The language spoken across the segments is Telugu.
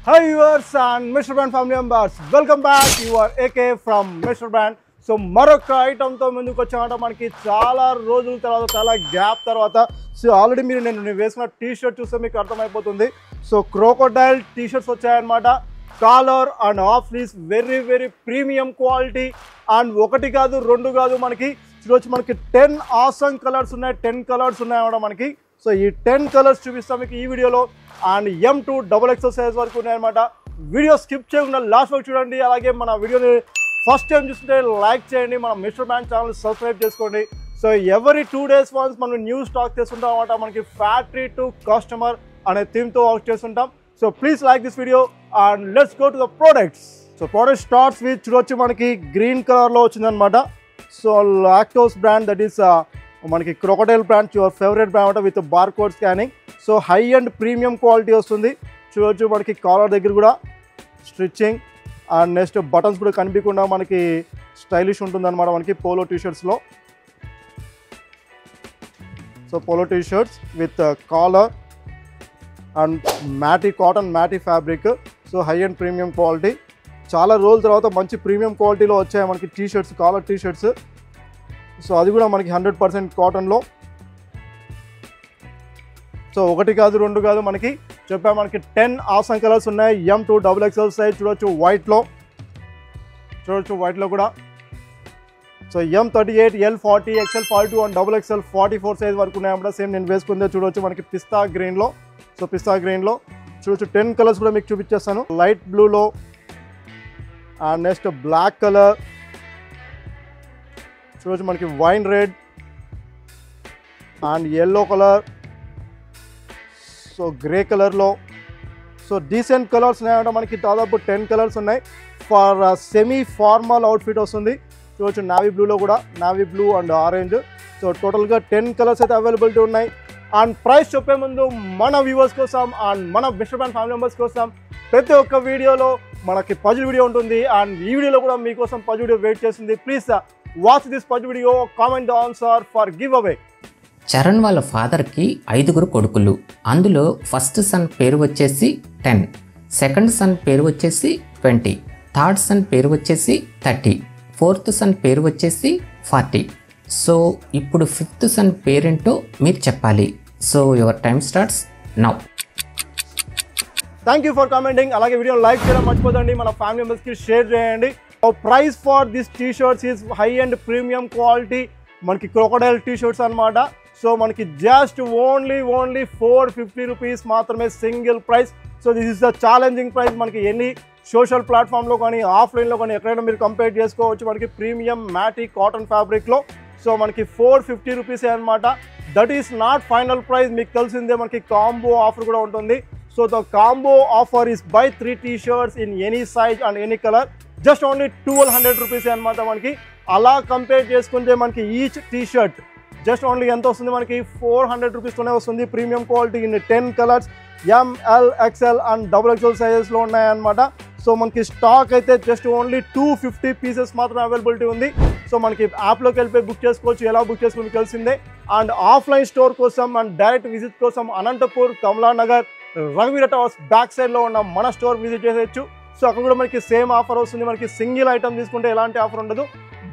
Hi viewers and Mr. Brand family members, welcome back. You are AK from Mr. Brand. So మరొక ఐటమ్తో ముందుకు వచ్చామంట. మనకి చాలా రోజుల తర్వాత, చాలా గ్యాప్ తర్వాత, సో ఆల్రెడీ మీరు నేను వేసుకున్న టీ షర్ట్ చూస్తే మీకు అర్థమైపోతుంది. సో క్రోకోడైల్ టీ షర్ట్స్ వచ్చాయన్నమాట. Collar and half sleeves, very very premium quality. And ఒకటి కాదు, రెండు కాదు, మనకి ఈరోజు మనకి 10 ఆసమ్ కలర్స్ ఉన్నాయి. 10 కలర్స్ ఉన్నాయన్నమాట మనకి. సో ఈ 10 కలర్స్ చూపిస్తాం మీకు ఈ వీడియోలో. అండ్ M2 XXL సైజ్ వరకు ఉన్నాయన్నమాట. వీడియో స్కిప్ చేయకుండా లాస్ట్ వరకు చూడండి. అలాగే మన వీడియోని ఫస్ట్ టైం చూస్తుంటే లైక్ చేయండి. మన మిస్టర్ బ్రాండ్ ఛానల్ సబ్స్క్రైబ్ చేసుకోండి. సో ఎవరీ 2 days వన్స్ మనం న్యూ స్టాక్ చేస్తుంటాం అన్నమాట. మనకి ఫ్యాక్టరీ టు కస్టమర్ అనే థీమ్తో వర్క్ చేస్తుంటాం. So please like this video and let's go to the products. So product starts with చూడొచ్చు మనకి గ్రీన్ కలర్లో వచ్చిందనమాట. So Lacoste brand, that is మనకి crocodile brand, your favourite brand అనమాట, with bar code scanning. So high and premium quality వస్తుంది. చూడొచ్చు మనకి కాలర్ దగ్గర కూడా స్టిచ్చింగ్ అండ్ నెక్స్ట్ బటన్స్ కూడా కనిపించకుండా మనకి స్టైలిష్ ఉంటుంది అనమాట మనకి పోలో టీషర్ట్స్లో. So polo T-shirts with collar and matty cotton matty fabric. So high and premium quality. చాలా రోజుల తర్వాత మంచి ప్రీమియం క్వాలిటీలో వచ్చాయి మనకి టీషర్ట్స్, కాలర్ టీషర్ట్స్. సో అది కూడా మనకి 100% కాటన్లో. సో ఒకటి కాదు, రెండు కాదు, మనకి చెప్పా మనకి 10 ఆసమ్ కలర్స్ ఉన్నాయి. M2 XXL సైజ్ చూడొచ్చు వైట్లో, వైట్లో కూడా. So M38, L40, XL42 and XXL 44 size వరకు ఉన్నాయన్నమాట. సేమ్ నేను వేసుకుందే చూడొచ్చు మనకి పిస్తా గ్రీన్లో. సో పిస్తా గ్రీన్లో చూడొచ్చు 10 కలర్స్ కూడా మీకు చూపించేస్తాను. లైట్ బ్లూలో అండ్ నెక్స్ట్ బ్లాక్ కలర్ చూడొచ్చు మనకి, wine red and yellow colour. So grey కలర్లో. సో డీసెంట్ కలర్స్ ఉన్నాయంటే మనకి దాదాపు 10 కలర్స్ ఉన్నాయి. ఫర్ సెమీ ఫార్మల్ అవుట్ఫిట్ వస్తుంది. చూడొచ్చు నావీ బ్లూలో కూడా, navy blue and orange. So టోటల్గా 10 కలర్స్ అయితే అవైలబిలిటీ ఉన్నాయి. అండ్ ప్రైస్ చెప్పే ముందు మన వ్యూవర్స్ కోసం అండ్ మన మిస్టర్ బ్రాండ్ ఫ్యామిలీ మెంబర్స్ కోసం ప్రతి ఒక్క వీడియోలో మనకి పజిల్ వీడియో ఉంటుంది. అండ్ ఈ వీడియోలో కూడా మీకోసం పజిల్ వీడియో వెయిట్ చేస్తుంది. Please watch this puzzle video, comment the answer for give away. Charan వాళ్ళ ఫాదర్కి 5 కొడుకులు. అందులో ఫస్ట్ సన్ పేరు వచ్చేసి 10, సెకండ్ సన్ పేరు వచ్చేసి 20, థర్డ్ సన్ పేరు వచ్చేసి 30, ఫోర్త్ సన్ పేరు వచ్చేసి 40. సో ఇప్పుడు ఫిఫ్త్ సన్ పేరేంటో మీరు చెప్పాలి. So your time starts now. Thank you for commenting. అలాగే వీడియో లైక్ చేయడం మర్చిపోదండి. మన ఫ్యామిలీ మెంబర్స్కి షేర్ చేయండి. Price for this T shirts is high and premium quality. మనకి క్రోకోడైల్ టీ షర్ట్స్ అనమాట. సో మనకి జస్ట్ ఓన్లీ 450 రూపీస్ మాత్రమే single price. So this is the challenging price. మనకి ఎన్ని సోషల్ ప్లాట్ఫామ్లో కానీ ఆఫ్లైన్లో కానీ ఎక్కడైనా మీరు కంపేర్ చేసుకోవచ్చు. మనకి ప్రీమియం మ్యాటీ కాటన్ ఫ్యాబ్రిక్లో. సో మనకి 450 రూపీసే అనమాట. That is not final price. మీకు తెలిసిందే మనకి కాంబో ఆఫర్ కూడా ఉంటుంది. So the combo offer is by 3 T shirts in any size and any colour. Just only 1200 రూపీసే అనమాట మనకి. అలా కంపేర్ చేసుకుంటే మనకి ఈచ్ టీ-షర్ట్ జస్ట్ ఓన్లీ ఎంత వస్తుంది మనకి, 400 రూపీస్తోనే వస్తుంది. Premium quality in 10 colours, M, L, XL and XXL సైజెస్లో ఉన్నాయన్నమాట. సో మనకి స్టాక్ అయితే జస్ట్ ఓన్లీ 250 పీసెస్ మాత్రం అవైలబిలిటీ ఉంది. సో మనకి యాప్లోకి వెళ్ళిపోయి బుక్ చేసుకోవచ్చు. ఎలా బుక్ చేసుకోవచ్చు తెలిసిందే. అండ్ ఆఫ్లైన్ స్టోర్ కోసం అండ్ డైరెక్ట్ విజిట్ కోసం అనంతపూర్, కమలానగర్, రఘువీర టవర్స్ బ్యాక్ సైడ్లో ఉన్న మన స్టోర్ విజిట్ చేసేయచ్చు. సో అక్కడ కూడా మనకి సేమ్ ఆఫర్ వస్తుంది. మనకి సింగిల్ ఐటమ్ తీసుకుంటే ఎలాంటి ఆఫర్ ఉండదు.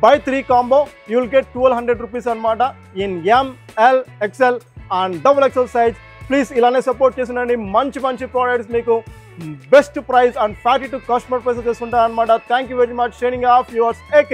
Buy 3 combo you will get 1200 rupees అనమాట in M, L, XL and XXL size. Please ఇలానే సపోర్ట్ చేస్తుండండి. మంచి మంచి ప్రోడక్ట్స్ మీకు best price and factory to customer price చేసుకుంటారు అనమాట. Thank you very much. Sharing of yours AK.